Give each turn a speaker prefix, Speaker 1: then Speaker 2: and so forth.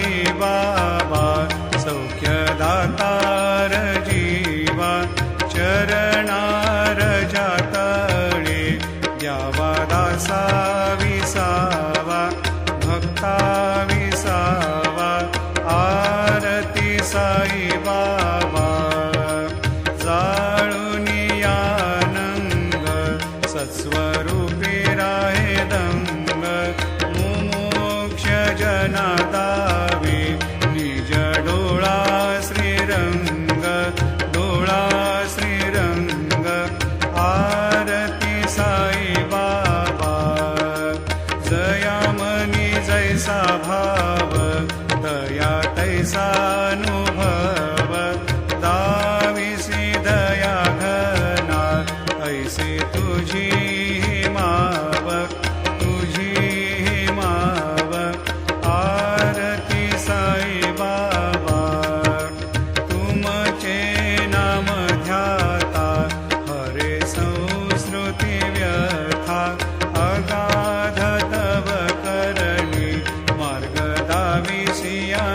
Speaker 1: साई बाबा सौख्यदातार जीवा चरणार जातळे द्यावा दासा विसावा भक्ता विसावा आरती साई बाबा जाळूनी आनंद सत्स्वरूपी राहे दंग मुमोक्ष जना दावे निज डोळा श्रीरंग डोळा श्रीरंग आरती साई बाबा जयामनी जैसा भाव दया तैसा अनुभव दाविसी दया घना ऐसे तुझी माव तुझी माव आरती साई बाबा तुमचे नाम ध्याता हरे संस्कृती व्यथा अगाध तव करणी मार्ग दाविसिया